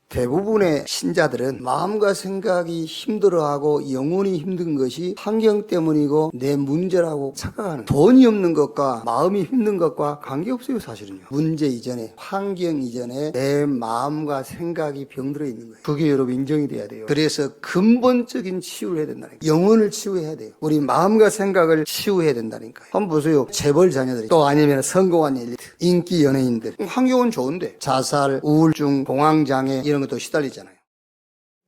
대부분의 신자들은 마음과 생각이 힘들어하고 영혼이 힘든 것이 환경 때문이고 내 문제라고 착각하는, 돈이 없는 것과 마음이 힘든 것과 관계없어요. 사실은요, 문제 이전에, 환경 이전에 내 마음과 생각이 병들어 있는 거예요. 그게 여러분 인정이 돼야 돼요. 그래서 근본적인 치유를 해야 된다는 거예요. 영혼을 치유해야 돼요. 우리 마음과 생각을 치유해야 된다니까요. 한번 보세요. 재벌 자녀들이, 또 아니면 성공한 엘리트, 인기 연예인들, 환경은 좋은데 자살, 우울증, 공황장애 이런 것도 시달리잖아요.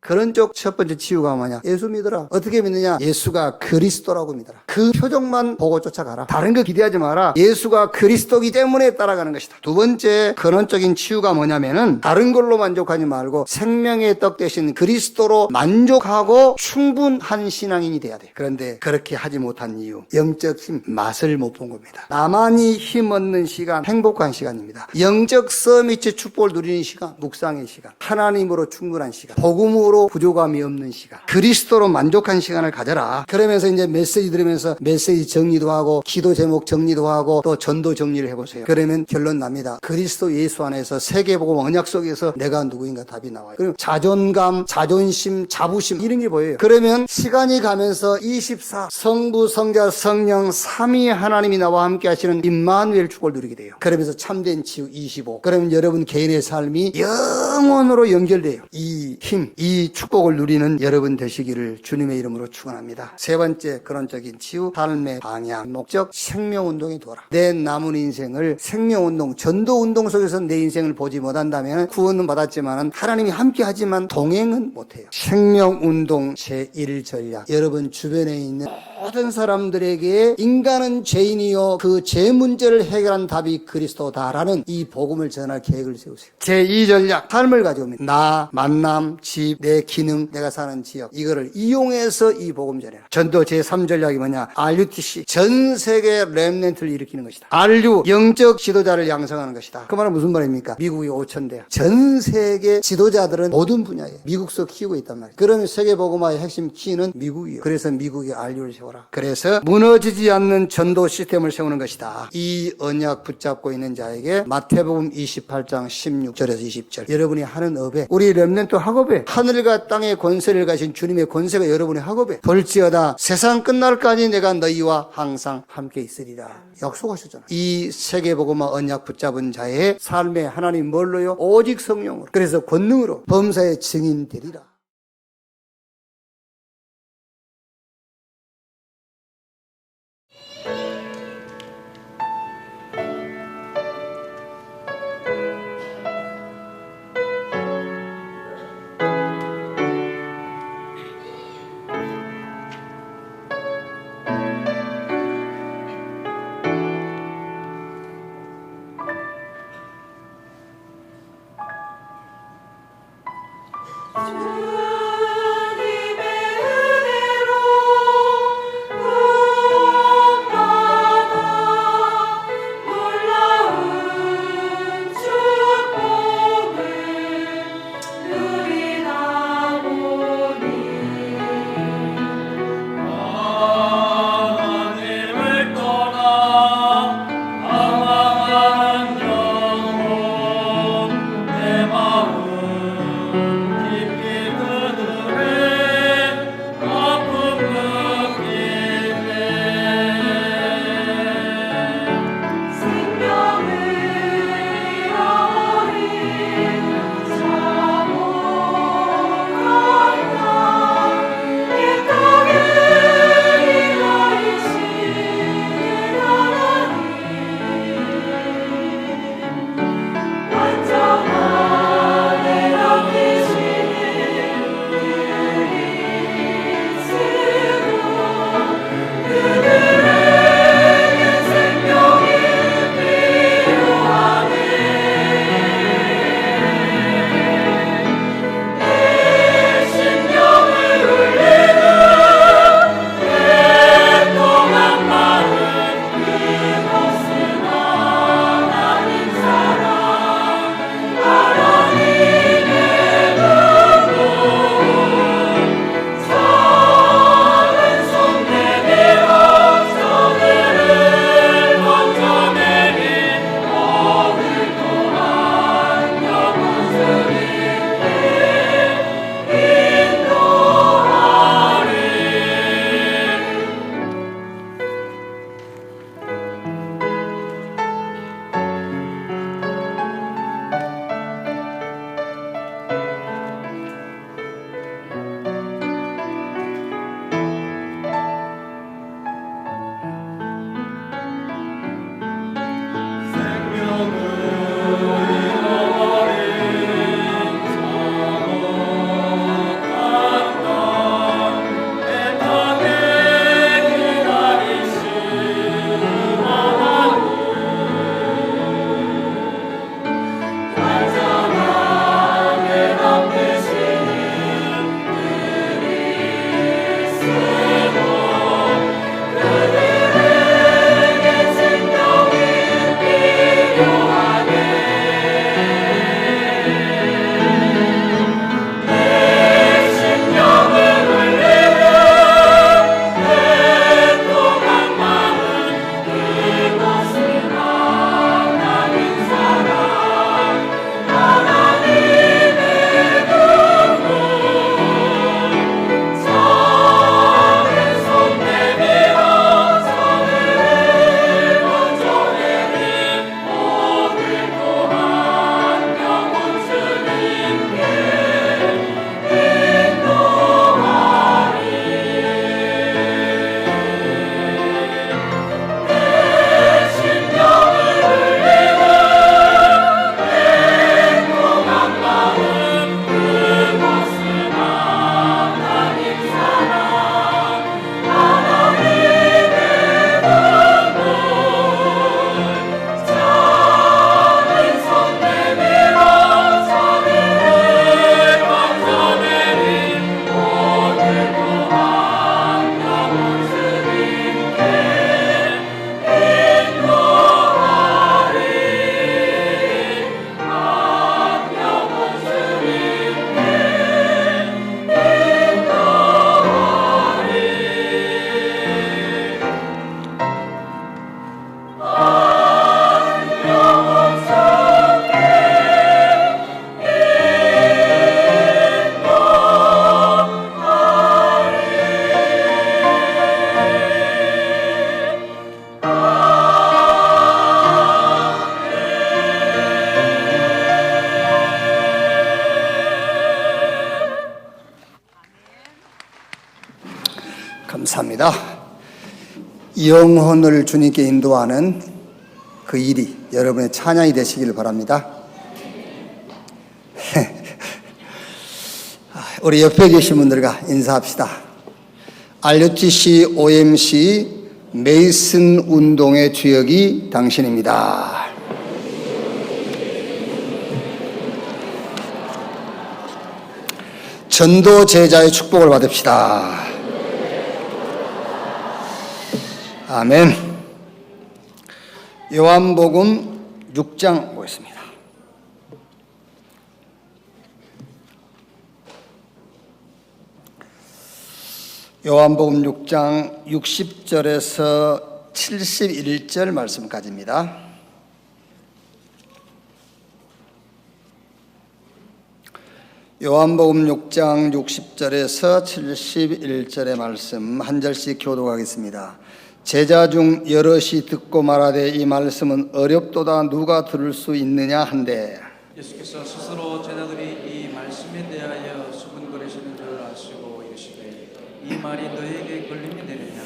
그런 쪽 첫 번째 치유가 뭐냐? 예수 믿어라. 어떻게 믿느냐? 예수가 그리스도라고 믿어라. 그 표정만 보고 쫓아가라. 다른 거 기대하지 마라. 예수가 그리스도이기 때문에 따라가는 것이다. 두 번째 근원적인 치유가 뭐냐면은 다른 걸로 만족하지 말고 생명의 떡 대신 그리스도로 만족하고 충분한 신앙인이 돼야 돼. 그런데 그렇게 하지 못한 이유, 영적 힘, 맛을 못 본 겁니다. 나만이 힘 얻는 시간, 행복한 시간입니다. 영적 서밋의 축복을 누리는 시간, 묵상의 시간, 하나님으로 충분한 시간, 복음으로 부족함이 없는 시간, 그리스도로 만족한 시간을 가져라. 그러면서 이제 메시지 들으면서 메시지 정리도 하고 기도 제목 정리도 하고 또 전도 정리를 해보세요. 그러면 결론 납니다. 그리스도 예수 안에서 세계복음 언약 속에서 내가 누구인가 답이 나와요. 그리고 자존감, 자존심, 자부심 이런 게 보여요. 그러면 시간이 가면서 24 성부, 성자, 성령 삼위 하나님이 나와 함께 하시는 임마누엘 축복을 누리게 돼요. 그러면서 참된 치유 25. 그러면 여러분 개인의 삶이 영원으로 연결돼요. 이 힘, 이 축복을 누리는 여러분 되시기를 주님의 이름으로 축원합니다. 세 번째 근원적인 치유, 삶의 방향, 목적, 생명운동에 두어라. 내 남은 인생을 생명운동, 전도운동 속에서 내 인생을 보지 못한다면 구원은 받았지만 하나님이 함께 하지만 동행은 못해요. 생명운동 제1전략, 여러분 주변에 있는 모든 사람들에게 인간은 죄인이요 그 죄 문제를 해결한 답이 그리스도다라는 이 복음을 전할 계획을 세우세요. 제2전략, 삶을 가져옵니다. 나, 만남, 집, 내 기능, 내가 사는 지역, 이거를 이용해서 이 복음 전해라. 전도 제3전략이 뭐냐? RUTC, 전 세계 렘넌트를 일으키는 것이다. RU, 영적 지도자를 양성하는 것이다. 그 말은 무슨 말입니까? 미국이 5,000대야. 전 세계 지도자들은 모든 분야에 미국서 키우고 있단 말이에요. 그러면 세계 복음화의 핵심 키는 미국이에요. 그래서 미국이 RU를 세워라. 그래서 무너지지 않는 전도 시스템을 세우는 것이다. 이 언약 붙잡고 있는 자에게 마태복음 28장 16절에서 20절, 여러분이 하는 업에, 우리 렘넌트 학업에 하늘과 땅의 권세를 가진 주님의 권세가 여러분의 학업에, 볼지어다 세상 끝날까지 내가 너희와 항상 함께 있으리라 약속하셨잖아요. 이 세계복음화 언약 붙잡은 자의 삶에 하나님 뭘로요? 오직 성령으로, 그래서 권능으로 범사의 증인 되리라. 주 감사합니다. 영혼을 주님께 인도하는 그 일이 여러분의 찬양이 되시기를 바랍니다. 우리 옆에 계신 분들과 인사합시다. RUTC OMC 메이슨 운동의 주역이 당신입니다. 전도 제자의 축복을 받읍시다. 아멘. 요한복음 6장 보겠습니다. 요한복음 6장 60절에서 71절 말씀까지입니다. 요한복음 6장 60절에서 71절의 말씀 한 절씩 교독하겠습니다. 제자 중 여럿이 듣고 말하되 이 말씀은 어렵도다 누가 들을 수 있느냐 한데 예수께서 스스로 제자들이 이 말씀에 대하여 수군거리시는 줄 아시고 이르시되 이 말이 너에게 걸림이 되느냐.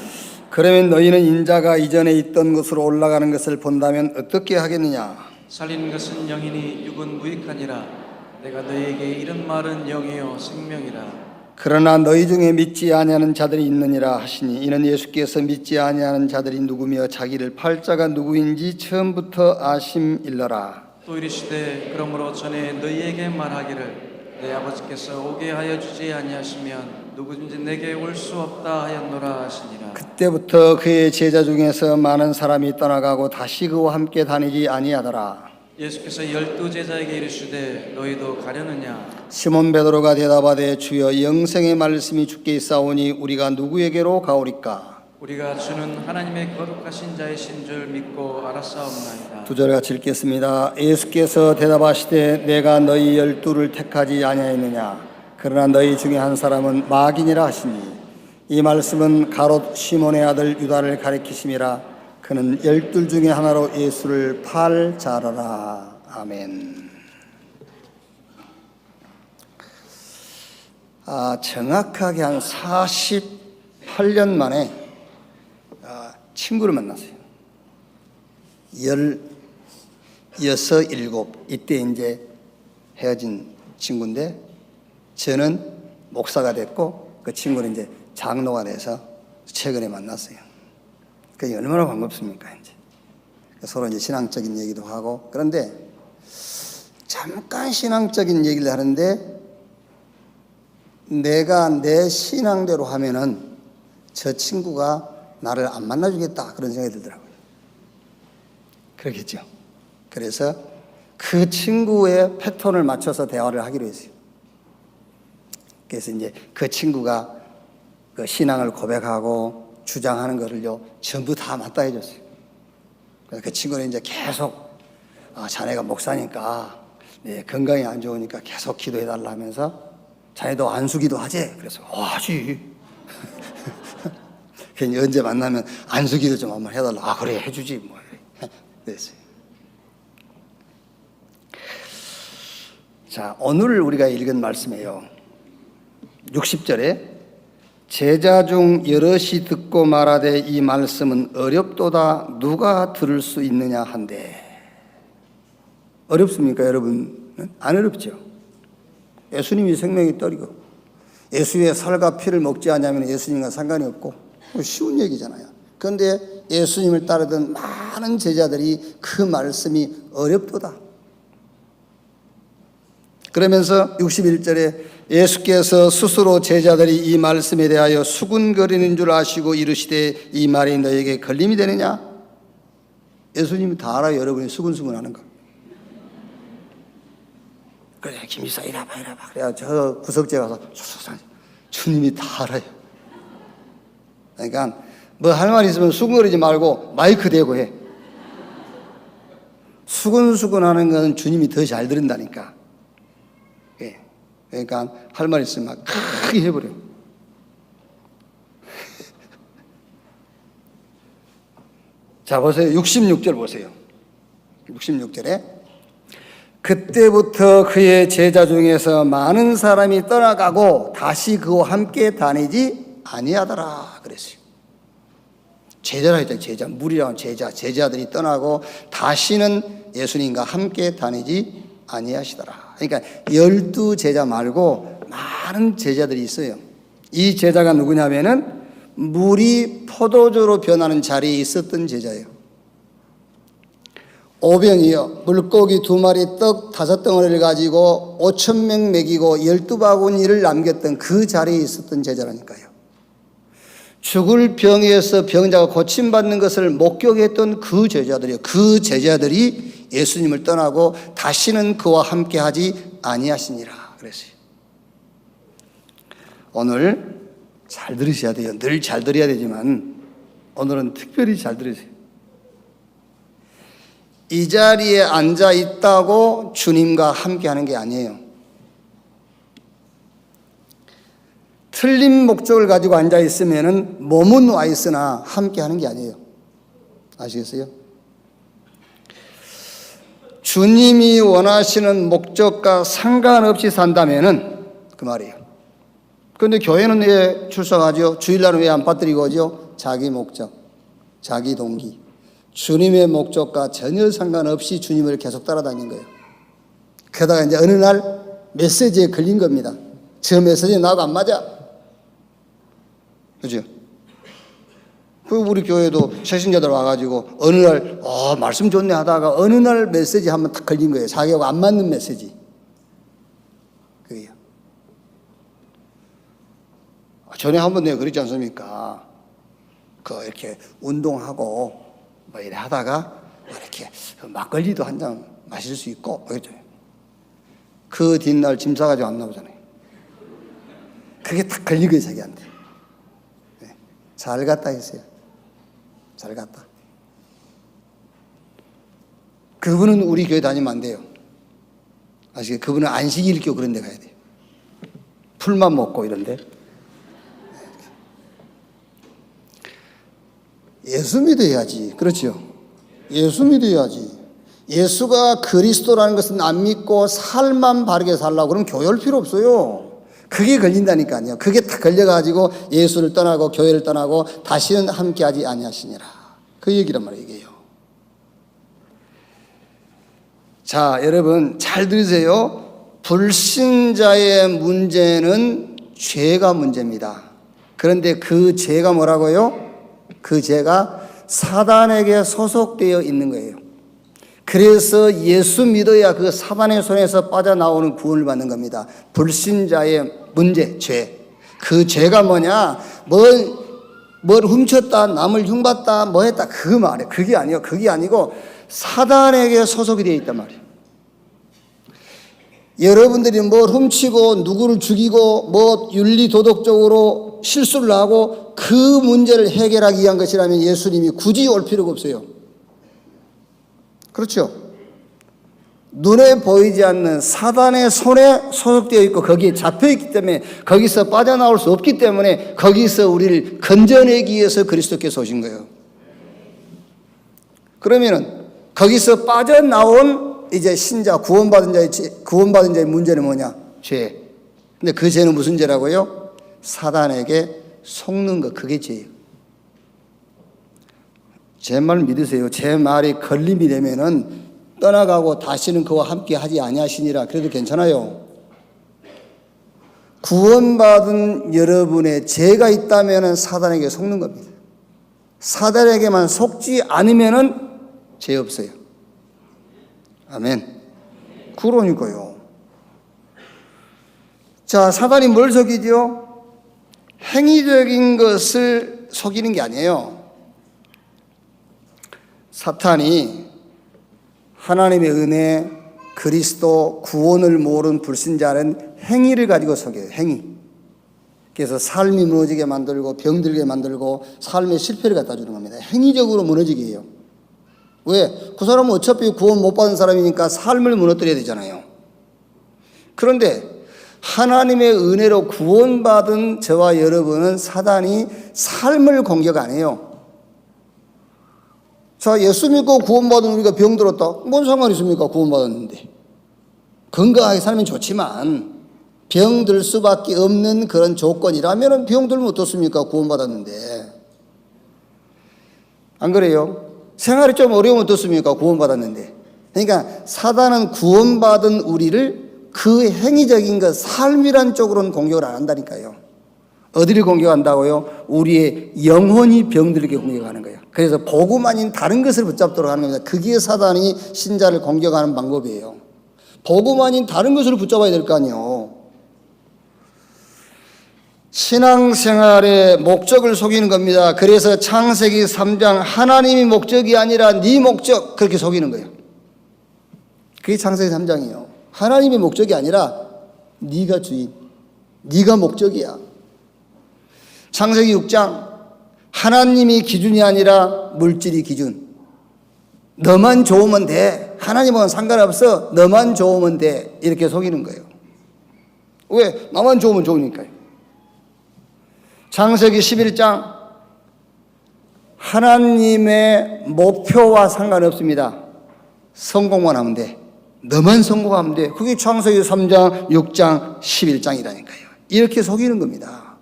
그러면 너희는 인자가 이전에 있던 곳으로 올라가는 것을 본다면 어떻게 하겠느냐. 살리는 것은 영이니 육은 무익하니라. 내가 너에게 이런 말은 영이요 생명이라. 그러나 너희 중에 믿지 아니하는 자들이 있느니라 하시니 이는 예수께서 믿지 아니하는 자들이 누구며 자기를 팔 자가 누구인지 처음부터 아심일러라. 또 이르시되 그러므로 전에 너희에게 말하기를 내 아버지께서 오게 하여 주지 아니하시면 누구든지 내게 올 수 없다 하였노라 하시니라. 그때부터 그의 제자 중에서 많은 사람이 떠나가고 다시 그와 함께 다니지 아니하더라. 예수께서 12 제자에게 이르시되 너희도 가려느냐. 시몬 베드로가 대답하되 주여 영생의 말씀이 주께 있사오니 우리가 누구에게로 가오리까. 우리가 주는 하나님의 거룩하신 자이신 줄 믿고 알았사옵나이다. 2절 같이 읽겠습니다. 예수께서 대답하시되 내가 너희 12를 택하지 아니하였느냐. 그러나 너희 중에 한 사람은 마귀니라 하시니 이 말씀은 가롯 시몬의 아들 유다를 가리키심이라. 그는 12 중에 하나로 예수를 팔 자라라. 아멘. 정확하게 한 48년 만에 친구를 만났어요. 16, 17 이때 이제 헤어진 친구인데 저는 목사가 됐고 그 친구는 이제 장로가 돼서 최근에 만났어요. 그 얼마나 반갑습니까, 이제. 서로 이제 신앙적인 얘기도 하고. 그런데 잠깐 신앙적인 얘기를 하는데 내가 내 신앙대로 하면은 저 친구가 나를 안 만나주겠다 그런 생각이 들더라고요. 그렇겠죠. 그래서 그 친구의 패턴을 맞춰서 대화를 하기로 했어요. 그래서 이제 그 친구가 그 신앙을 고백하고 주장하는 거를요 전부 다 맞다 해줬어요. 그래서 그 친구는 이제 계속 자네가 목사니까 건강이 안 좋으니까 계속 기도해달라 하면서 자네도 안수기도 하지? 그래서 하지. 괜히 언제 만나면 안수기도 좀 한번 해달라. 그래 해주지 뭐. 그랬어요. 자, 오늘 우리가 읽은 말씀이에요. 60절에 제자 중 여럿이 듣고 말하되 이 말씀은 어렵도다 누가 들을 수 있느냐 한데. 어렵습니까 여러분? 안 어렵죠. 예수님이 생명의 떡이고 예수의 살과 피를 먹지 않으면 예수님과 상관이 없고 쉬운 얘기잖아요. 그런데 예수님을 따르던 많은 제자들이 그 말씀이 어렵도다. 그러면서 61절에 예수께서 스스로 제자들이 이 말씀에 대하여 수군거리는 줄 아시고 이르시되 이 말이 너에게 걸림이 되느냐? 예수님이 다 알아요. 여러분이 수군수군하는 거. 그래 김이사 이래봐. 그래야 저 구석재 가서 주님이 다 알아요. 그러니까 뭐 할 말 있으면 수군거리지 말고 마이크 대고 해. 수근수근 하는 건 주님이 더 잘 들은다니까. 예. 그러니까 할 말 있으면 막 크게 해버려. 자, 보세요. 66절 보세요. 66절에 그때부터 그의 제자 중에서 많은 사람이 떠나가고 다시 그와 함께 다니지 아니하더라 그랬어요. 제자라 했죠. 제자, 무리라는 제자들이 떠나고 다시는 예수님과 함께 다니지 아니하시더라. 그러니까 12제자 말고 많은 제자들이 있어요. 이 제자가 누구냐면은 물이 포도주로 변하는 자리에 있었던 제자예요. 오병이요, 물고기 2마리, 떡 5덩어리를 가지고 5,000명 먹이고 12바구니를 남겼던 그 자리에 있었던 제자라니까요. 죽을 병에서 병자가 고침받는 것을 목격했던 그 제자들이요. 그 제자들이 예수님을 떠나고 다시는 그와 함께하지 아니하시니라 그랬어요. 오늘 잘 들으셔야 돼요. 늘 잘 들어야 되지만 오늘은 특별히 잘 들으세요. 이 자리에 앉아 있다고 주님과 함께하는 게 아니에요. 틀린 목적을 가지고 앉아 있으면은 몸은 와 있으나 함께하는 게 아니에요. 아시겠어요? 주님이 원하시는 목적과 상관없이 산다면은 그 말이에요. 그런데 교회는 왜 출석하죠? 주일날은 왜 안 빠뜨리고 오죠? 자기 목적, 자기 동기. 주님의 목적과 전혀 상관없이 주님을 계속 따라다닌 거예요. 그러다가 이제 어느 날 메시지에 걸린 겁니다. 저 메시지 나하고 안 맞아. 그죠? 그 우리 교회도 새신자들 와가지고 어느 날 말씀 좋네 하다가 어느 날 메시지 한번 딱 걸린 거예요. 자기하고 안 맞는 메시지. 그게요. 전에 한번 내가 그랬지 않습니까? 이렇게 운동하고 뭐 이래 하다가 이렇게 막걸리도 한 잔 마실 수 있고 그랬죠. 그 뒷날 짐 싸가지고 안 나오잖아요. 그게 딱 걸린 거예요, 자기한테. 네. 잘 갔다 했어요. 잘 갔다. 그분은 우리 교회 다니면 안 돼요. 아시겠어요? 그분은 안식일교 그런 데 가야 돼요. 풀만 먹고 이런데. 예수 믿어야지. 그렇죠? 예수 믿어야지. 예수가 그리스도라는 것은 안 믿고 살만 바르게 살라고 그러면 교회 올 필요 없어요. 그게 걸린다니까요. 그게 딱 걸려가지고 예수를 떠나고 교회를 떠나고 다시는 함께하지 아니하시니라. 그 얘기란 말이에요. 이게요. 자, 여러분 잘 들으세요. 불신자의 문제는 죄가 문제입니다. 그런데 그 죄가 뭐라고요? 그 죄가 사단에게 소속되어 있는 거예요. 그래서 예수 믿어야 그 사단의 손에서 빠져나오는 구원을 받는 겁니다. 불신자의 문제, 죄. 그 죄가 뭐냐? 뭘 훔쳤다, 남을 흉봤다, 뭐 했다, 그 말이에요. 그게 아니에요. 그게 아니고 사단에게 소속이 되어 있단 말이에요. 여러분들이 뭘 훔치고 누구를 죽이고 뭐 윤리 도덕적으로 실수를 하고 그 문제를 해결하기 위한 것이라면 예수님이 굳이 올 필요가 없어요. 그렇죠? 눈에 보이지 않는 사단의 손에 소속되어 있고 거기에 잡혀 있기 때문에 거기서 빠져나올 수 없기 때문에 거기서 우리를 건져내기 위해서 그리스도께서 오신 거예요. 그러면은 거기서 빠져나온 이제 신자 구원받은 자의 문제는 뭐냐? 죄. 근데 그 죄는 무슨 죄라고요? 사단에게 속는 것, 그게 죄예요. 제 말 믿으세요. 제 말이 걸림이 되면은 떠나가고 다시는 그와 함께 하지 아니하시니라. 그래도 괜찮아요. 구원받은 여러분의 죄가 있다면은 사단에게 속는 겁니다. 사단에게만 속지 않으면은 죄 없어요. 아멘. 그러니까요. 자, 사단이 뭘 속이죠? 행위적인 것을 속이는 게 아니에요. 사탄이 하나님의 은혜, 그리스도, 구원을 모르는 불신자는 행위를 가지고 속여요. 행위. 그래서 삶이 무너지게 만들고 병들게 만들고 삶의 실패를 갖다 주는 겁니다. 행위적으로 무너지게 해요. 왜? 그 사람은 어차피 구원 못 받은 사람이니까 삶을 무너뜨려야 되잖아요. 그런데 하나님의 은혜로 구원받은 저와 여러분은 사단이 삶을 공격 안 해요. 자, 예수 믿고 구원받은 우리가 병들었다. 뭔 상관 있습니까? 구원받았는데. 건강하게 살면 좋지만 병들 수밖에 없는 그런 조건이라면 병들면 어떻습니까? 구원받았는데. 안 그래요? 생활이 좀 어려우면 어떻습니까? 구원받았는데. 그러니까 사단은 구원받은 우리를 그 행위적인 것, 삶이란 쪽으로는 공격을 안 한다니까요. 어디를 공격한다고요? 우리의 영혼이 병들게 공격하는 거예요. 그래서 복음 아닌 다른 것을 붙잡도록 하는 겁니다. 그게 사단이 신자를 공격하는 방법이에요. 복음 아닌 다른 것을 붙잡아야 될 거 아니에요. 신앙생활의 목적을 속이는 겁니다. 그래서 창세기 3장 하나님이 목적이 아니라 네 목적, 그렇게 속이는 거예요. 그게 창세기 3장이에요. 하나님의 목적이 아니라 네가 주인, 네가 목적이야. 창세기 6장 하나님이 기준이 아니라 물질이 기준. 너만 좋으면 돼. 하나님은 상관없어. 너만 좋으면 돼. 이렇게 속이는 거예요. 왜? 나만 좋으면 좋으니까요. 창세기 11장 하나님의 목표와 상관없습니다. 성공만 하면 돼. 너만 성공하면 돼. 그게 창세기 3장, 6장, 11장이라니까요. 이렇게 속이는 겁니다.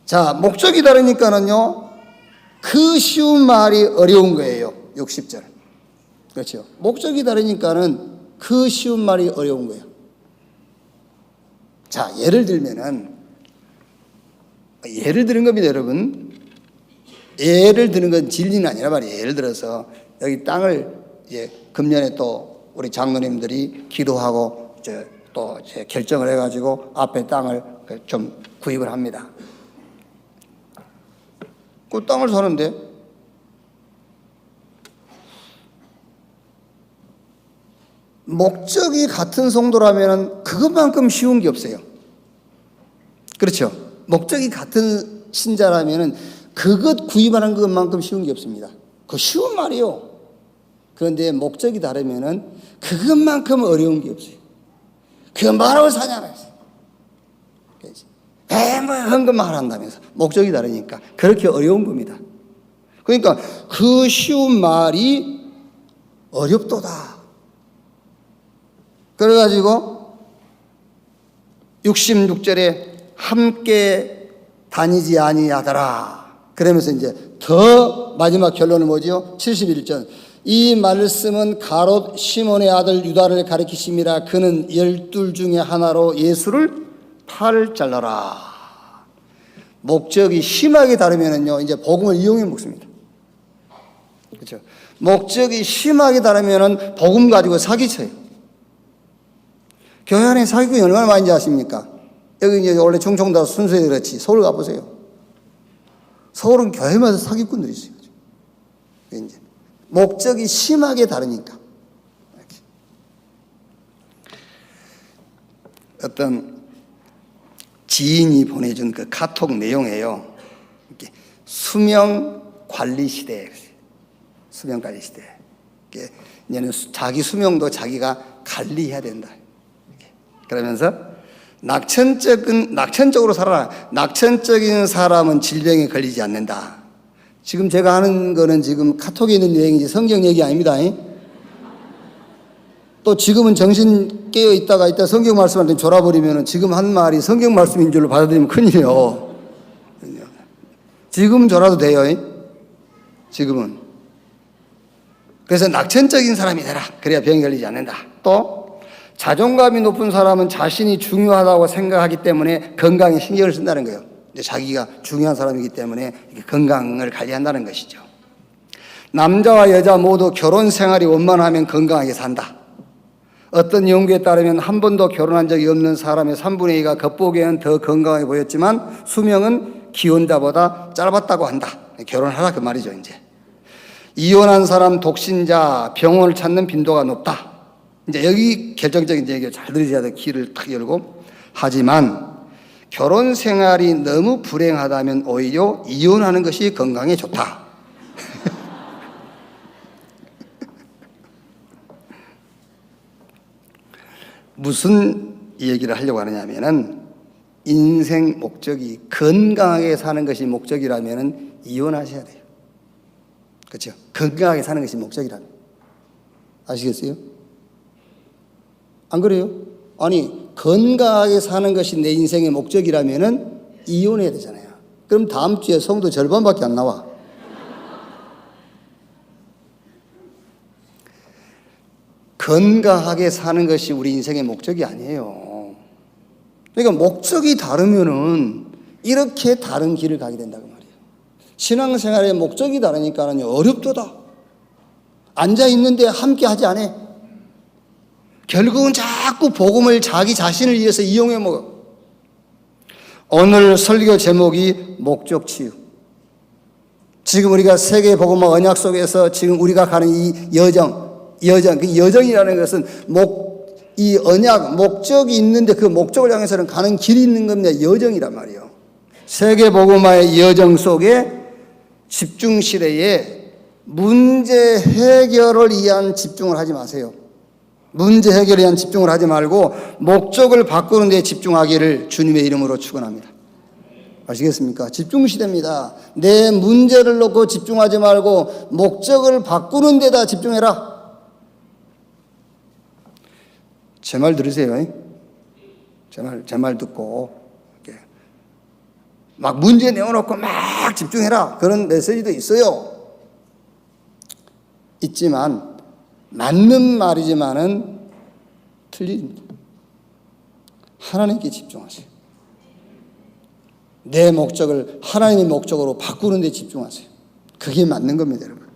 자, 목적이 다르니까는요, 그 쉬운 말이 어려운 거예요. 60절. 그렇죠. 목적이 다르니까는 그 쉬운 말이 어려운 거예요. 자, 예를 들면은, 예를 드는 겁니다, 여러분. 예를 드는 건 진리는 아니라 말이에요. 예를 들어서 여기 땅을 이제 금년에 또 우리 장로님들이 기도하고 또 결정을 해가지고 앞에 땅을 좀 구입을 합니다. 그 땅을 사는데 목적이 같은 성도라면 그것만큼 쉬운 게 없어요. 그렇죠? 목적이 같은 신자라면 그것 구입하는 것만큼 쉬운 게 없습니다. 그거 쉬운 말이요. 그런데 목적이 다르면은 그것만큼 어려운 게 없어요. 그거 뭐라고 사냐고 했어요. 뭐 헌금만 한다면서. 목적이 다르니까 그렇게 어려운 겁니다. 그러니까 그 쉬운 말이 어렵도다. 그래가지고 66절에 함께 다니지 아니하더라. 그러면서 이제 더 마지막 결론은 뭐지요? 71절. 이 말씀은 가롯 시몬의 아들 유다를 가리키심이라. 그는 12 중에 하나로 예수를 팔을 잘라라. 목적이 심하게 다르면은요, 이제 복음을 이용해 먹습니다. 그렇죠? 목적이 심하게 다르면은 복음 가지고 사기쳐요. 교회 안에 사기꾼이 얼마나 많은지 아십니까? 여기 이제 원래 충청도 순서에 그렇지. 서울 가보세요. 서울은 교회마다 사기꾼들이 있어요. 이제 목적이 심하게 다르니까. 이렇게. 어떤 지인이 보내준 그 카톡 내용이에요. 이렇게 수명 관리 시대. 수명 관리 시대. 이렇게 이제는 자기 수명도 자기가 관리해야 된다. 이렇게. 그러면서 낙천적으로 살아라. 낙천적인 사람은 질병에 걸리지 않는다. 지금 제가 하는 거는 지금 카톡에 있는 내용이지 성경 얘기 아닙니다. 또 지금은 정신 깨어 있다가 이따 성경 말씀한테 졸아버리면 지금 한 말이 성경 말씀인 줄로 받아들이면 큰일이에요. 지금은 졸아도 돼요. 지금은. 그래서 낙천적인 사람이 되라. 그래야 병이 걸리지 않는다. 또 자존감이 높은 사람은 자신이 중요하다고 생각하기 때문에 건강에 신경을 쓴다는 거예요. 자기가 중요한 사람이기 때문에 건강을 관리한다는 것이죠. 남자와 여자 모두 결혼 생활이 원만하면 건강하게 산다. 어떤 연구에 따르면 한 번도 결혼한 적이 없는 사람의 3분의 2가 겉보기에는 더 건강해 보였지만 수명은 기혼자보다 짧았다고 한다. 결혼하라 그 말이죠. 이제 이혼한 사람, 독신자, 병원을 찾는 빈도가 높다. 이제 여기 결정적인 얘기 잘 들으셔야 돼. 귀를 탁 열고. 하지만 결혼 생활이 너무 불행하다면 오히려 이혼하는 것이 건강에 좋다. 무슨 얘기를 하려고 하느냐면은 인생 목적이 건강하게 사는 것이 목적이라면은 이혼하셔야 돼요. 그렇죠? 건강하게 사는 것이 목적이라면. 아시겠어요? 안 그래요? 아니, 건강하게 사는 것이 내 인생의 목적이라면은 이혼해야 되잖아요. 그럼 다음 주에 성도 절반밖에 안 나와. 건강하게 사는 것이 우리 인생의 목적이 아니에요. 그러니까 목적이 다르면은 이렇게 다른 길을 가게 된다고 말이에요. 신앙생활의 목적이 다르니까는 어렵도다. 앉아있는데 함께 하지 않아. 결국은 자꾸 복음을 자기 자신을 위해서 이용해 먹어. 오늘 설교 제목이 목적치유. 지금 우리가 세계 복음화 언약 속에서 지금 우리가 가는 이 그 여정이라는 것은 이 언약, 목적이 있는데 그 목적을 향해서는 가는 길이 있는 겁니다. 여정이란 말이에요. 세계 복음화의 여정 속에 집중 시대에 문제 해결을 위한 집중을 하지 마세요. 문제 해결에 대한 집중을 하지 말고 목적을 바꾸는 데 집중하기를 주님의 이름으로 축원합니다. 아시겠습니까? 집중 시대입니다. 내 문제를 놓고 집중하지 말고 목적을 바꾸는 데다 집중해라. 제 말 들으세요. 제 말 듣고 막 문제 내어놓고 막 집중해라. 그런 메시지도 있어요. 있지만 맞는 말이지만은 틀립니다. 하나님께 집중하세요. 내 목적을 하나님의 목적으로 바꾸는 데 집중하세요. 그게 맞는 겁니다, 여러분.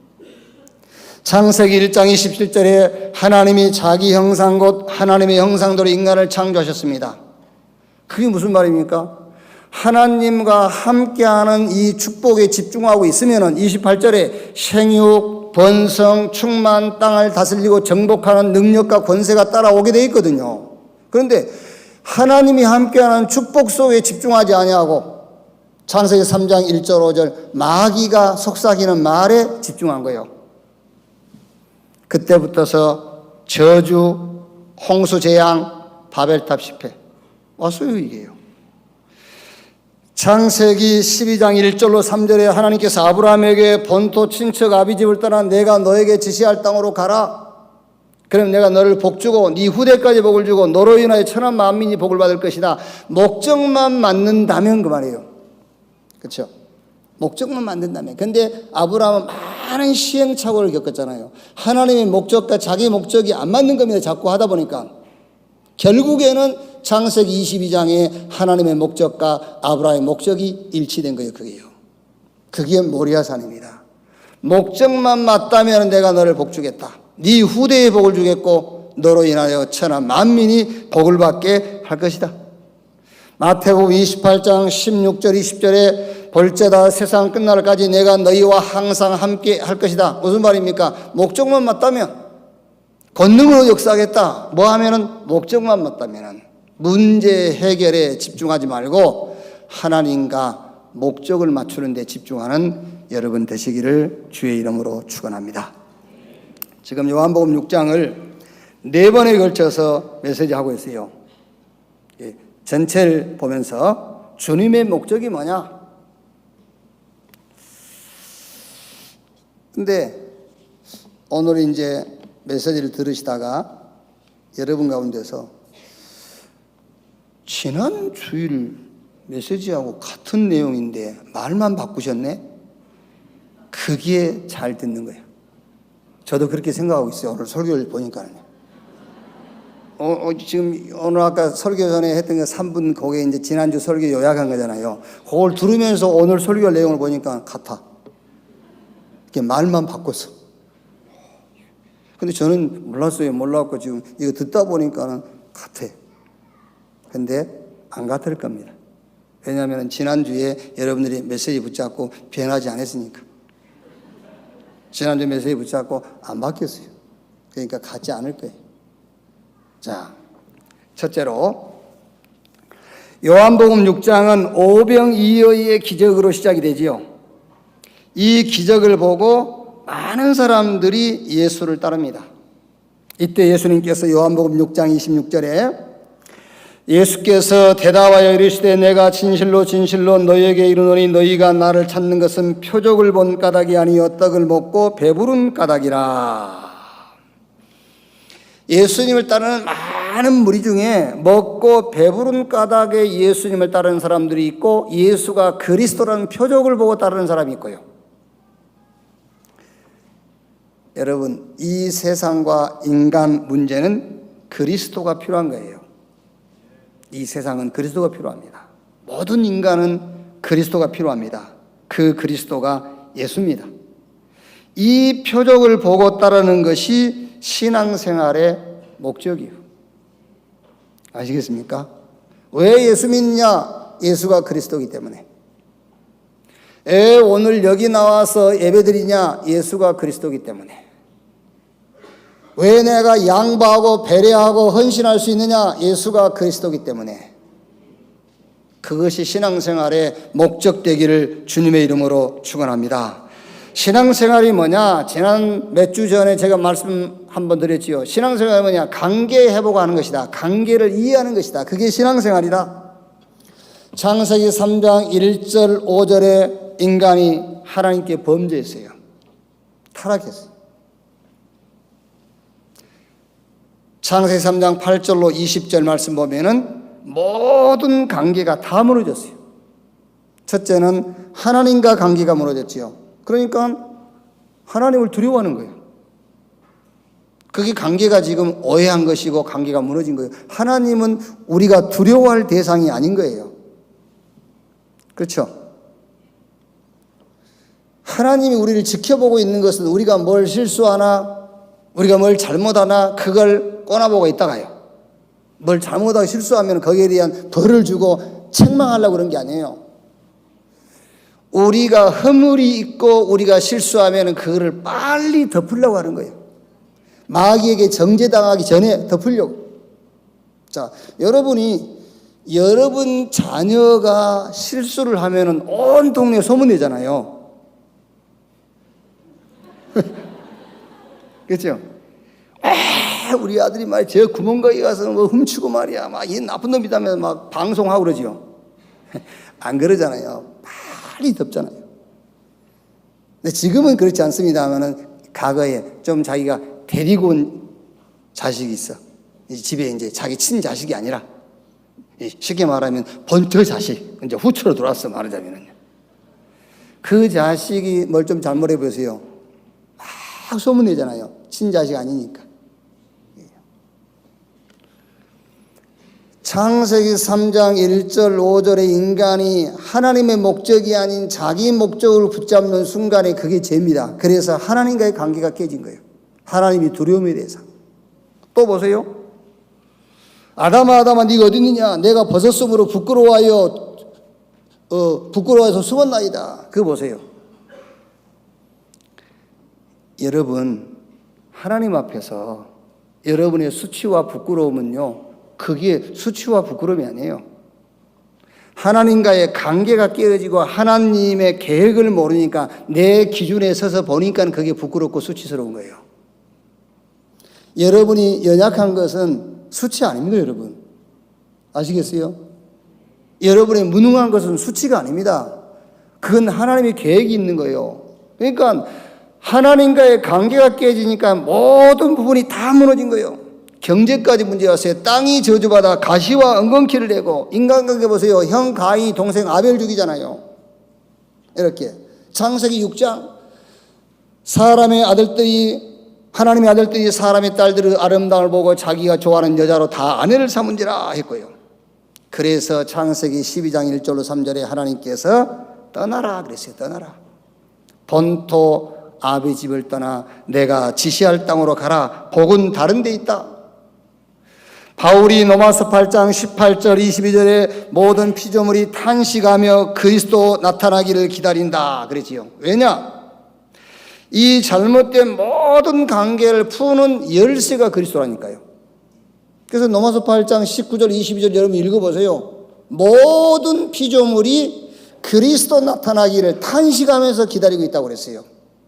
창세기 1장 27절에 하나님이 자기 형상 곧 하나님의 형상대로 인간을 창조하셨습니다. 그게 무슨 말입니까? 하나님과 함께하는 이 축복에 집중하고 있으면은 28절에 생육, 번성, 충만, 땅을 다스리고 정복하는 능력과 권세가 따라오게 되어 있거든요. 그런데 하나님이 함께하는 축복 속에 집중하지 아니하고 창세기 3장 1절 5절 마귀가 속삭이는 말에 집중한 거예요. 그때부터서 저주, 홍수 재앙, 바벨탑 실패 왔어요. 이게요. 창세기 12장 1절로 3절에 하나님께서 아브라함에게 본토 친척 아비집을 떠나 내가 너에게 지시할 땅으로 가라. 그럼 내가 너를 복주고 네 후대까지 복을 주고 너로 인하여 천한 만민이 복을 받을 것이다. 목적만 맞는다면 그 말이에요. 그렇죠? 목적만 만든다면. 근데 아브라함은 많은 시행착오를 겪었잖아요. 하나님의 목적과 자기 목적이 안 맞는 겁니다. 자꾸 하다 보니까. 결국에는 창세기 22장에 하나님의 목적과 아브라함의 목적이 일치된 거예요. 그게요. 그게 모리아산입니다. 목적만 맞다면 내가 너를 복주겠다. 네 후대에 복을 주겠고 너로 인하여 천하 만민이 복을 받게 할 것이다. 마태복음 28장 16절 20절에 볼지어다 세상 끝날까지 내가 너희와 항상 함께 할 것이다. 무슨 말입니까? 목적만 맞다면 권능으로 역사하겠다. 뭐 하면은 목적만 맞다면 문제 해결에 집중하지 말고 하나님과 목적을 맞추는 데 집중하는 여러분 되시기를 주의 이름으로 축원합니다. 지금 요한복음 6장을 4번에 걸쳐서 메시지하고 있어요. 전체를 보면서 주님의 목적이 뭐냐? 근데 오늘 이제 메시지를 들으시다가 여러분 가운데서 지난 주일 메시지하고 같은 내용인데 말만 바꾸셨네? 그게 잘 듣는 거예요. 저도 그렇게 생각하고 있어요. 오늘 설교를 보니까요. 지금 오늘 아까 설교 전에 했던 거 3분 그게 이제 지난주 설교 요약한 거잖아요. 그걸 들으면서 오늘 설교 내용을 보니까 같아. 이렇게 말만 바꿨어. 근데 저는 몰랐어요. 몰랐고 지금 이거 듣다 보니까는 같아. 근데 안 같을 겁니다. 왜냐하면 지난주에 여러분들이 메시지 붙잡고 변하지 않았으니까. 지난주 메시지 붙잡고 안 바뀌었어요. 그러니까 같지 않을 거예요. 자, 첫째로 요한복음 6장은 오병이어의 기적으로 시작이 되지요. 이 기적을 보고 많은 사람들이 예수를 따릅니다. 이때 예수님께서 요한복음 6장 26절에 예수께서 대답하여 이르시되 내가 진실로 진실로 너희에게 이르노니 너희가 나를 찾는 것은 표적을 본 까닭이 아니요 떡을 먹고 배부른 까닭이라. 예수님을 따르는 많은 무리 중에 먹고 배부른 까닭에 예수님을 따르는 사람들이 있고 예수가 그리스도라는 표적을 보고 따르는 사람이 있고요. 여러분, 이 세상과 인간 문제는 그리스도가 필요한 거예요. 이 세상은 그리스도가 필요합니다. 모든 인간은 그리스도가 필요합니다. 그 그리스도가 예수입니다. 이 표적을 보고 따르는 것이 신앙생활의 목적이에요. 아시겠습니까? 왜 예수 믿느냐? 예수가 그리스도이기 때문에. 왜 오늘 여기 나와서 예배드리냐? 예수가 그리스도이기 때문에. 왜 내가 양보하고 배려하고 헌신할 수 있느냐? 예수가 그리스도이기 때문에. 그것이 신앙생활의 목적되기를 주님의 이름으로 축원합니다. 신앙생활이 뭐냐? 지난 몇 주 전에 제가 말씀 한번 드렸지요. 신앙생활이 뭐냐? 관계 회복하는 것이다. 관계를 이해하는 것이다. 그게 신앙생활이다. 창세기 3장 1절 5절에 인간이 하나님께 범죄했어요. 타락했어요. 창세기 3장 8절로 20절 말씀 보면은 모든 관계가 다 무너졌어요. 첫째는 하나님과 관계가 무너졌지요. 그러니까 하나님을 두려워하는 거예요. 그게 관계가 지금 오해한 것이고 관계가 무너진 거예요. 하나님은 우리가 두려워할 대상이 아닌 거예요. 그렇죠? 하나님이 우리를 지켜보고 있는 것은 우리가 뭘 실수하나 우리가 뭘 잘못하나 그걸 꼬나보고 있다가요. 뭘 잘못하고 실수하면 거기에 대한 벌을 주고 책망하려고 그런 게 아니에요. 우리가 허물이 있고 우리가 실수하면 그거를 빨리 덮으려고 하는 거예요. 마귀에게 정죄당하기 전에 덮으려고. 자, 여러분 자녀가 실수를 하면은 온 동네 소문내잖아요. 그렇죠? 우리 아들이 말이야, 저 구멍가게 가서 뭐 훔치고 말이야, 막 이 나쁜 놈이다면 막 방송하고 그러지요. 안 그러잖아요. 빨리 덮잖아요. 근데 지금은 그렇지 않습니다만은 과거에 좀 자기가 데리고 온 자식이 있어. 집에 이제 자기 친자식이 아니라 쉽게 말하면 본처 자식, 이제 후처로 들어왔어 말하자면은. 그 자식이 뭘 좀 잘못해 보세요. 막 소문내잖아요. 친자식 아니니까. 창세기 3장 1절 5절에 인간이 하나님의 목적이 아닌 자기 목적을 붙잡는 순간에 그게 죄입니다. 그래서 하나님과의 관계가 깨진 거예요. 하나님이 두려움에 대해서. 또 보세요. 아담아 네가 어디 있느냐? 내가 벗었으므로 부끄러워해서 숨었나이다. 그거 보세요. 여러분, 하나님 앞에서 여러분의 수치와 부끄러움은요, 그게 수치와 부끄러움이 아니에요. 하나님과의 관계가 깨어지고 하나님의 계획을 모르니까 내 기준에 서서 보니까 그게 부끄럽고 수치스러운 거예요. 여러분이 연약한 것은 수치 아닙니다, 여러분. 아시겠어요? 여러분의 무능한 것은 수치가 아닙니다. 그건 하나님의 계획이 있는 거예요. 그러니까 하나님과의 관계가 깨지니까 모든 부분이 다 무너진 거예요. 경제까지 문제가 왔어요. 땅이 저주받아 가시와 엉겅퀴를 내고, 인간관계 보세요. 형 가인, 동생 아벨 죽이잖아요. 이렇게 창세기 6장 하나님의 아들들이 사람의 딸들의 아름다움을 보고 자기가 좋아하는 여자로 다 아내를 삼은지라 했고요. 그래서 창세기 12장 1절로 3절에 하나님께서 떠나라 그랬어요. 떠나라. 본토 아비 집을 떠나 내가 지시할 땅으로 가라. 복은 다른 데 있다. 바울이 로마서 8장 18절 22절에 모든 피조물이 탄식하며 그리스도 나타나기를 기다린다 그랬지요. 왜냐? 이 잘못된 모든 관계를 푸는 열쇠가 그리스도라니까요. 그래서 로마서 8장 19절 22절 여러분 읽어보세요. 모든 피조물이 그리스도 나타나기를 탄식하면서 기다리고 있다고 그랬어요.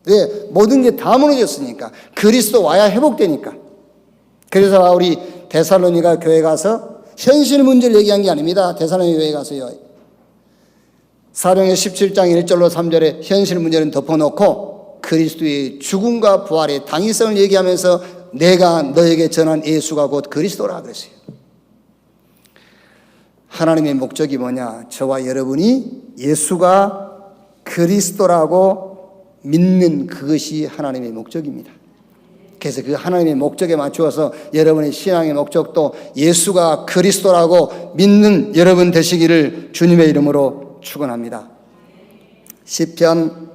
왜? 모든 게 다 무너졌으니까. 그리스도 와야 회복되니까. 그래서 바울이 데살로니가 교회 가서 현실 문제를 얘기한 게 아닙니다. 데살로니가 교회 가서요. 사도행전 17장 1절로 3절에 현실 문제는 덮어놓고 그리스도의 죽음과 부활의 당위성을 얘기하면서 내가 너에게 전한 예수가 곧 그리스도라 그랬어요. 하나님의 목적이 뭐냐? 저와 여러분이 예수가 그리스도라고 믿는 그것이 하나님의 목적입니다. 그래서 그 하나님의 목적에 맞추어서 여러분의 신앙의 목적도 예수가 그리스도라고 믿는 여러분 되시기를 주님의 이름으로 축원합니다. 시편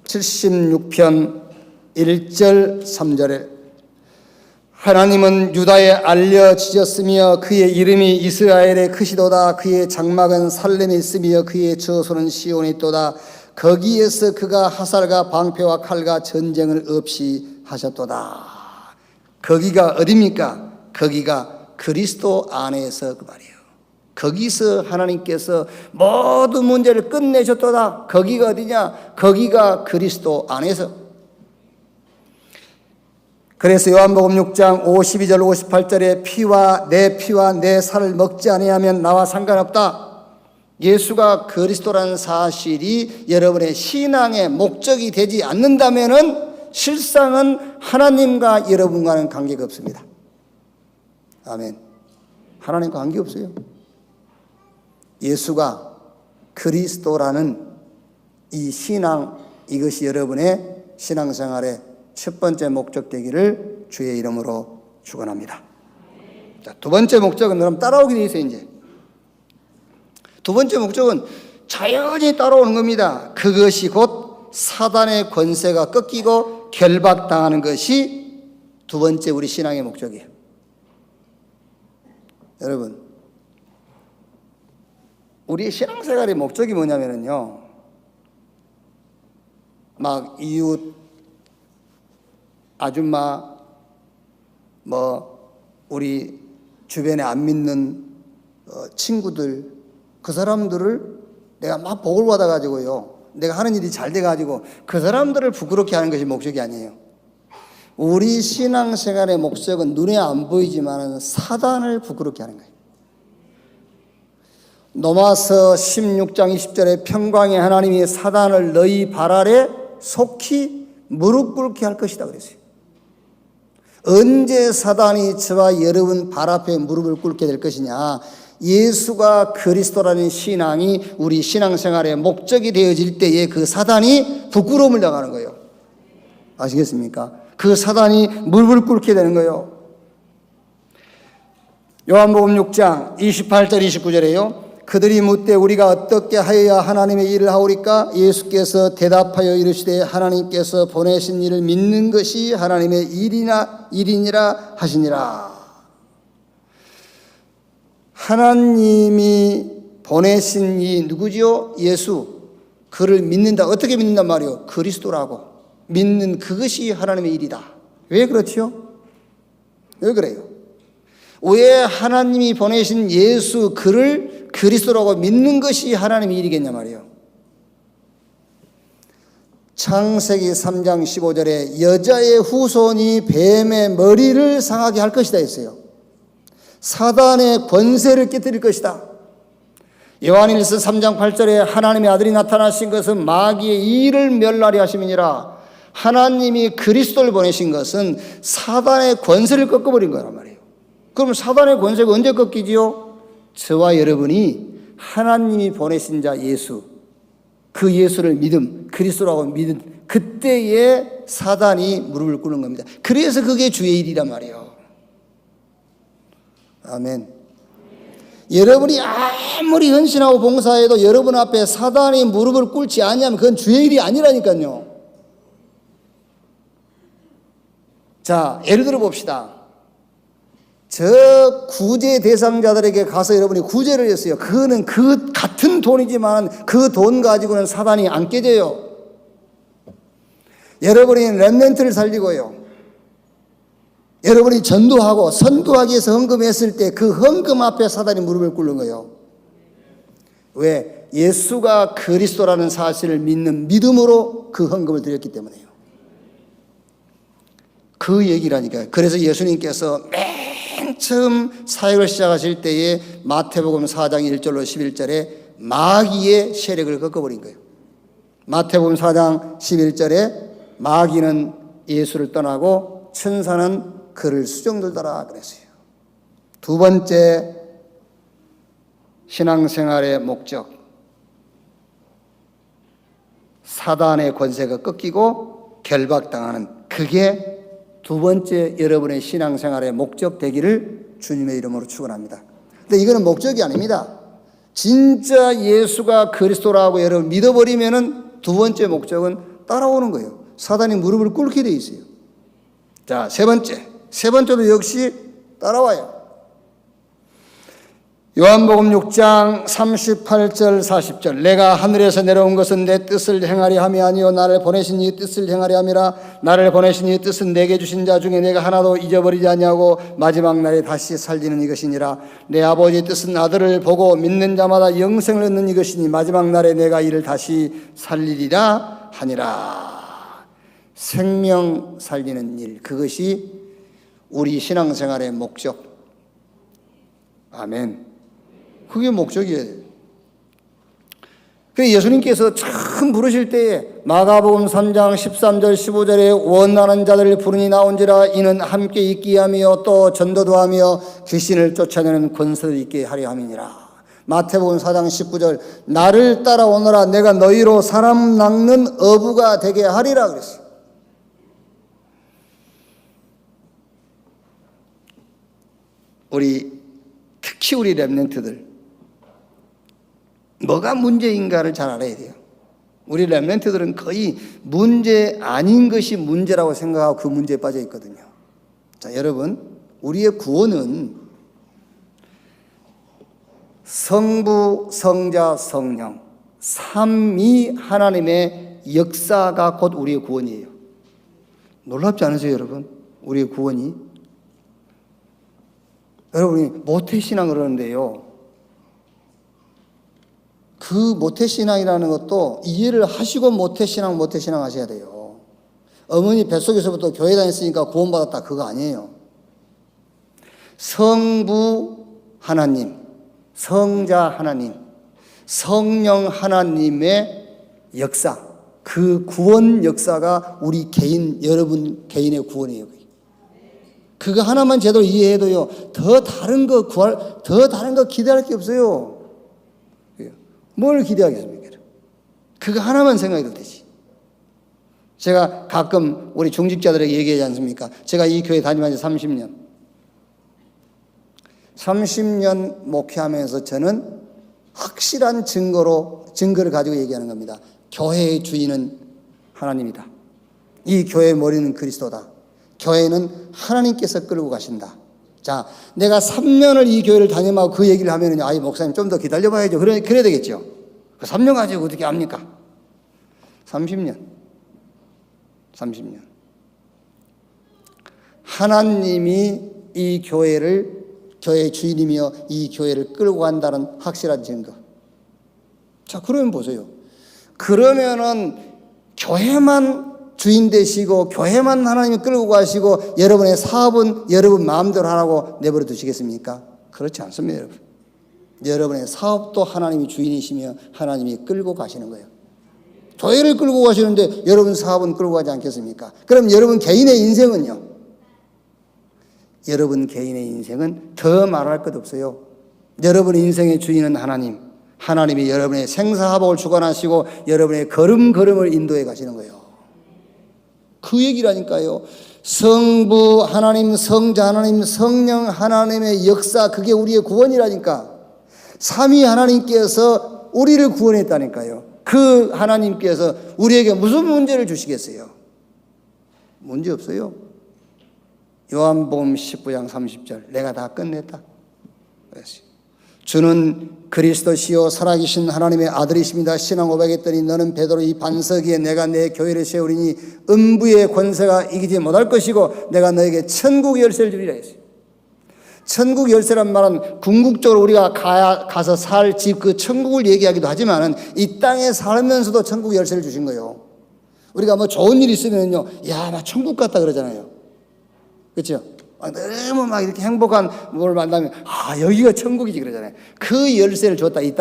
76편 1절 3절에 하나님은 유다에 알려지셨으며 그의 이름이 이스라엘에 크시도다. 그의 장막은 살렘에 있으며 그의 저소는 시온에 있도다. 거기에서 그가 화살과 방패와 칼과 전쟁을 없이 하셨도다. 거기가 어디입니까? 거기가 그리스도 안에서 그 말이에요. 거기서 하나님께서 모든 문제를 끝내셨도다. 거기가 어디냐? 거기가 그리스도 안에서. 그래서 요한복음 6장 52절 58절에 피와 내 살을 먹지 아니하면 나와 상관없다. 예수가 그리스도라는 사실이 여러분의 신앙의 목적이 되지 않는다면은 실상은 하나님과 여러분과는 관계가 없습니다. 아멘. 하나님과 관계 없어요. 예수가 그리스도라는 이 신앙, 이것이 여러분의 신앙생활의 첫 번째 목적 되기를 주의 이름으로 축원합니다. 자, 두 번째 목적은 여러분 따라오게 돼 있어요. 이제 두 번째 목적은 자연히 따라오는 겁니다. 그것이 곧 사단의 권세가 꺾이고 결박당하는 것이 두 번째 우리 신앙의 목적이에요. 여러분, 우리 신앙생활의 목적이 뭐냐면요, 막 이웃, 아줌마, 우리 주변에 안 믿는 친구들, 그 사람들을 내가 막 복을 받아가지고요, 내가 하는 일이 잘 돼가지고 그 사람들을 부끄럽게 하는 것이 목적이 아니에요. 우리 신앙생활의 목적은 눈에 안 보이지만 사단을 부끄럽게 하는 거예요. 로마서 16장 20절에 평강의 하나님이 사단을 너희 발 아래 속히 무릎 꿇게 할 것이다 그랬어요. 언제 사단이 저와 여러분 발 앞에 무릎을 꿇게 될 것이냐? 예수가 그리스도라는 신앙이 우리 신앙생활의 목적이 되어질 때에 그 사단이 부끄러움을 당하는 거예요. 아시겠습니까? 그 사단이 무릎을 꿇게 되는 거예요. 요한복음 6장 28절 29절에요. 그들이 묻되 우리가 어떻게 하여야 하나님의 일을 하오리까? 예수께서 대답하여 이르시되 하나님께서 보내신 일을 믿는 것이 하나님의 일이니라 하시니라. 하나님이 보내신 이 누구지요? 예수. 그를 믿는다. 어떻게 믿는단 말이요? 그리스도라고 믿는 그것이 하나님의 일이다. 왜 그렇지요? 왜 그래요? 왜 하나님이 보내신 예수 그를 그리스도라고 믿는 것이 하나님의 일이겠냐 말이에요. 창세기 3장 15절에 여자의 후손이 뱀의 머리를 상하게 할 것이다 했어요. 사단의 권세를 깨뜨릴 것이다. 요한일서 3장 8절에 하나님의 아들이 나타나신 것은 마귀의 일을 멸하리 하심이니라. 하나님이 그리스도를 보내신 것은 사단의 권세를 꺾어버린 거란 말이에요. 그럼 사단의 권세가 언제 꺾이지요? 저와 여러분이 하나님이 보내신 자 예수, 그 예수를 믿음, 그리스도라고 믿은 그때에 사단이 무릎을 꿇는 겁니다. 그래서 그게 주의 일이란 말이에요. 아멘. 여러분이 아무리 헌신하고 봉사해도 여러분 앞에 사단이 무릎을 꿇지 않으면 그건 주의 일이 아니라니까요. 자, 예를 들어 봅시다. 저 구제 대상자들에게 가서 여러분이 구제를 했어요. 그거는 그 같은 돈이지만 그 돈 가지고는 사단이 안 깨져요. 여러분이 렘넌트를 살리고요, 여러분이 전도하고 선교하기 위해서 헌금했을 때 그 헌금 앞에 사단이 무릎을 꿇는 거예요. 왜? 예수가 그리스도라는 사실을 믿는 믿음으로 그 헌금을 드렸기 때문에요. 그 얘기라니까요. 그래서 예수님께서 처음 사역을 시작하실 때에 마태복음 4장 1절로 11절에 마귀의 세력을 꺾어버린 거예요. 마태복음 4장 11절에 마귀는 예수를 떠나고 천사는 그를 수종들더라 그랬어요. 두 번째 신앙생활의 목적, 사단의 권세가 꺾이고 결박당하는, 그게 두 번째 여러분의 신앙생활의 목적 되기를 주님의 이름으로 축원합니다. 근데 이거는 목적이 아닙니다. 진짜 예수가 그리스도라고 여러분 믿어버리면은 두 번째 목적은 따라오는 거예요. 사단이 무릎을 꿇게 돼 있어요. 자, 세 번째도 역시 따라와요. 요한복음 6장 38절 40절 내가 하늘에서 내려온 것은 내 뜻을 행하려 함이 아니요 나를 보내신 이 뜻을 행하려 함이라. 나를 보내신 이 뜻은 내게 주신 자 중에 내가 하나도 잊어버리지 아니하고 마지막 날에 다시 살리는 이것이니라. 내 아버지의 뜻은 아들을 보고 믿는 자마다 영생을 얻는 이것이니 마지막 날에 내가 이를 다시 살리리라 하니라. 생명 살리는 일, 그것이 우리 신앙생활의 목적. 아멘. 그게 목적이에요. 그래서 예수님께서 처음 부르실 때에 마가복음 3장 13절 15절에 원하는 자들을 부르니 나온지라. 이는 함께 있게 하며 또 전도도 하며 귀신을 쫓아내는 권세를 있게 하려 함이니라. 마태복음 4장 19절 나를 따라오너라 내가 너희로 사람 낚는 어부가 되게 하리라 그랬어요. 특히 우리 렘넌트들 뭐가 문제인가를 잘 알아야 돼요. 우리 렘넌트들은 거의 문제 아닌 것이 문제라고 생각하고 그 문제에 빠져 있거든요. 자, 여러분, 우리의 구원은 성부, 성자, 성령 삼위 하나님의 역사가 곧 우리의 구원이에요. 놀랍지 않으세요, 여러분? 우리의 구원이. 여러분이 모태신앙 그러는데요, 그 모태신앙이라는 것도 이해를 하시고 모태신앙 하셔야 돼요. 어머니 뱃속에서부터 교회 다녔으니까 구원받았다, 그거 아니에요. 성부 하나님, 성자 하나님, 성령 하나님의 역사, 그 구원 역사가 우리 개인, 여러분 개인의 구원이에요. 그거 하나만 제대로 이해해도요, 더 다른 거 기대할 게 없어요. 뭘 기대하겠습니까? 그거 하나만 생각해도 되지. 제가 가끔 우리 중직자들에게 얘기하지 않습니까? 제가 이 교회 다니면 30년 목회하면서 저는 확실한 증거를 가지고 얘기하는 겁니다. 교회의 주인은 하나님이다. 이 교회의 머리는 그리스도다. 교회는 하나님께서 끌고 가신다. 자, 내가 3년을 이 교회를 다니면서 그 얘기를 하면은, 아이, 목사님 좀 더 기다려봐야죠. 그래야 되겠죠. 그 3년 가지고 어떻게 합니까? 30년. 하나님이 이 교회의 주인이며 이 교회를 끌고 간다는 확실한 증거. 자, 그러면 보세요. 그러면은 교회만 주인 되시고 교회만 하나님이 끌고 가시고 여러분의 사업은 여러분 마음대로 하라고 내버려 두시겠습니까? 그렇지 않습니다, 여러분. 여러분의 사업도 하나님이 주인이시며 하나님이 끌고 가시는 거예요. 교회를 끌고 가시는데 여러분 사업은 끌고 가지 않겠습니까? 그럼 여러분 개인의 인생은요? 여러분 개인의 인생은 더 말할 것 없어요. 여러분의 인생의 주인은 하나님. 하나님이 여러분의 생사화복을 주관하시고 여러분의 걸음걸음을 인도해 가시는 거예요. 그 얘기라니까요. 성부 하나님, 성자 하나님, 성령 하나님의 역사, 그게 우리의 구원이라니까. 삼위 하나님께서 우리를 구원했다니까요. 그 하나님께서 우리에게 무슨 문제를 주시겠어요? 문제 없어요. 요한복음 19장 30절 내가 다 끝냈다. 주는 그리스도시요 살아계신 하나님의 아들이십니다. 신앙 고백했더니 너는 베드로 이 반석 위에 내가 내 교회를 세우리니 음부의 권세가 이기지 못할 것이고 내가 너에게 천국 열쇠를 주리라 했어요. 천국 열쇠란 말은 궁극적으로 우리가 가서 살 집, 그 천국을 얘기하기도 하지만은 이 땅에 살면서도 천국 열쇠를 주신 거예요. 우리가 뭐 좋은 일 있으면요, 야, 나 천국 갔다 그러잖아요. 그렇죠? 너무 막 이렇게 행복한 뭘 만나면 여기가 천국이지 그러잖아요. 그 열쇠를 줬다. 이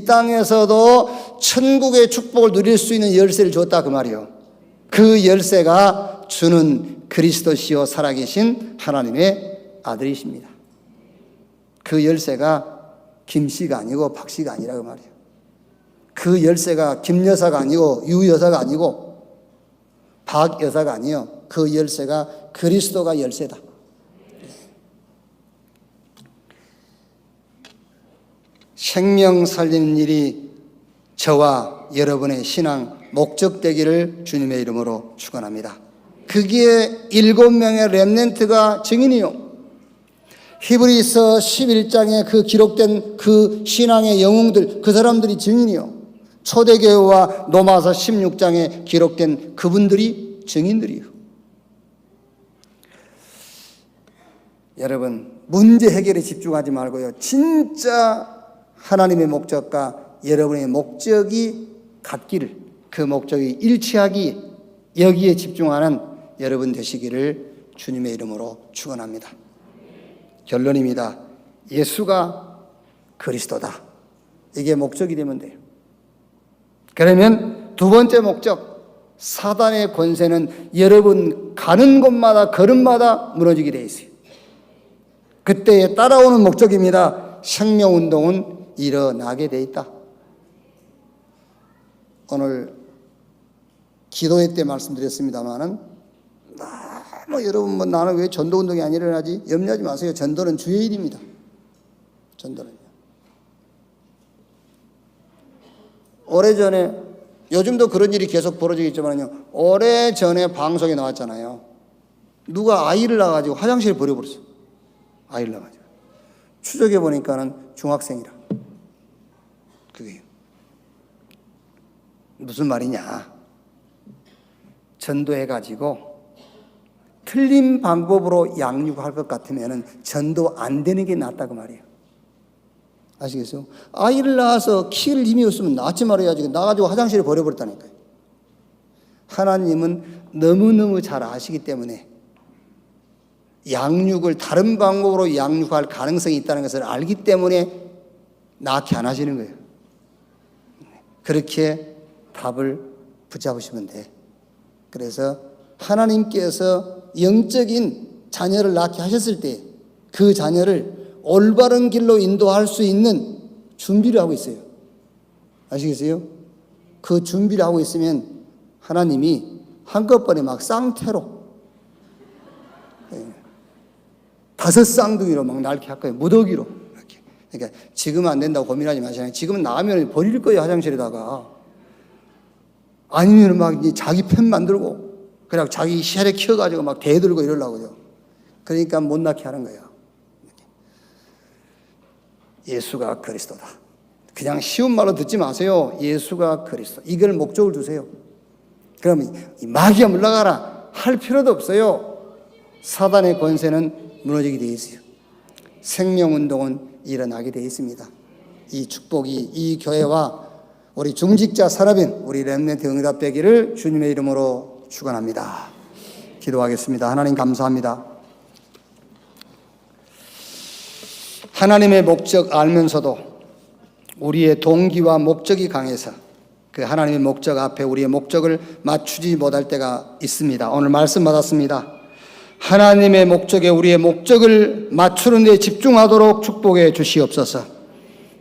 땅에서도 천국의 축복을 누릴 수 있는 열쇠를 줬다 그 말이에요. 그 열쇠가 주는 그리스도시요 살아계신 하나님의 아들이십니다. 그 열쇠가 김씨가 아니고 박씨가 아니라 그 말이에요. 그 열쇠가 김여사가 아니고 유여사가 아니고 박여사가 아니에요. 그 열쇠가 그리스도가 열쇠다. 생명 살리는 일이 저와 여러분의 신앙 목적 되기를 주님의 이름으로 축원합니다. 그게 7명의 렘넌트가 증인이요. 히브리서 11장에 그 기록된 그 신앙의 영웅들, 그 사람들이 증인이요. 초대교회와 로마서 16장에 기록된 그분들이 증인들이요. 여러분, 문제 해결에 집중하지 말고요. 진짜 하나님의 목적과 여러분의 목적이 같기를, 그 목적이 일치하기, 여기에 집중하는 여러분 되시기를 주님의 이름으로 축원합니다. 결론입니다. 예수가 그리스도다. 이게 목적이 되면 돼요. 그러면 두 번째 목적, 사단의 권세는 여러분 가는 곳마다 걸음마다 무너지게 돼 있어요. 그때에 따라오는 목적입니다. 생명운동은 일어나게 돼 있다. 오늘 기도회 때 말씀드렸습니다마는 여러분 나는 왜 전도운동이 안 일어나지? 염려하지 마세요. 전도는 주의 일입니다. 전도는요. 오래전에, 요즘도 그런 일이 계속 벌어지겠지만요, 오래전에 방송에 나왔잖아요. 누가 아이를 낳아가지고 화장실에 버려버렸어. 아이를 낳아가지고. 추적해 보니까는 중학생이라. 그게 무슨 말이냐? 전도해가지고 틀린 방법으로 양육할 것 같으면 전도 안 되는 게 낫다고 말이에요. 아시겠어요? 아이를 낳아서 키울 힘이 없으면 낳지 말아야지. 낳아가지고 화장실에 버려버렸다니까요. 하나님은 너무너무 잘 아시기 때문에 양육을 다른 방법으로 양육할 가능성이 있다는 것을 알기 때문에 낳게 안 하시는 거예요. 그렇게 답을 붙잡으시면 돼. 그래서 하나님께서 영적인 자녀를 낳게 하셨을 때 그 자녀를 올바른 길로 인도할 수 있는 준비를 하고 있어요. 아시겠어요? 그 준비를 하고 있으면 하나님이 한꺼번에 막 쌍태로 5 쌍둥이로 막 낳게 할 거예요. 무더기로. 이렇게. 그러니까 지금은 안 된다고 고민하지 마시고, 지금은 나가면 버릴 거예요. 화장실에다가. 아니면 막 자기 편 만들고 그냥 자기 샤레 키워가지고 막 대들고 이러려고요. 그러니까 못 낳게 하는 거예요. 예수가 그리스도다. 그냥 쉬운 말로 듣지 마세요. 예수가 그리스도. 이걸 목적을 두세요. 그럼 마귀야 물러가라 할 필요도 없어요. 사단의 권세는 무너지게 되어 있어요. 생명운동은 일어나게 되어 있습니다. 이 축복이 이 교회와 우리 중직자 산업인 우리 렘넌트 응답되기를 주님의 이름으로 축원합니다. 기도하겠습니다. 하나님 감사합니다. 하나님의 목적 알면서도 우리의 동기와 목적이 강해서 그 하나님의 목적 앞에 우리의 목적을 맞추지 못할 때가 있습니다. 오늘 말씀 받았습니다. 하나님의 목적에 우리의 목적을 맞추는 데 집중하도록 축복해 주시옵소서.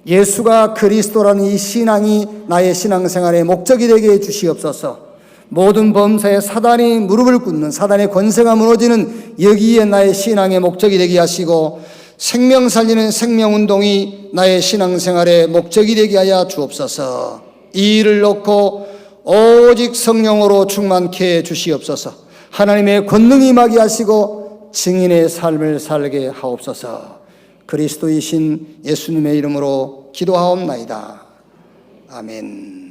예수가 그리스도라는 이 신앙이 나의 신앙생활의 목적이 되게 해 주시옵소서. 모든 범사에 사단이 무릎을 꿇는 사단의 권세가 무너지는 여기에 나의 신앙의 목적이 되게 하시고 생명 살리는 생명운동이 나의 신앙생활의 목적이 되게 하여 주옵소서. 이 일을 놓고 오직 성령으로 충만케 해 주시옵소서. 하나님의 권능이 임하게 하시고 증인의 삶을 살게 하옵소서. 그리스도이신 예수님의 이름으로 기도하옵나이다. 아멘.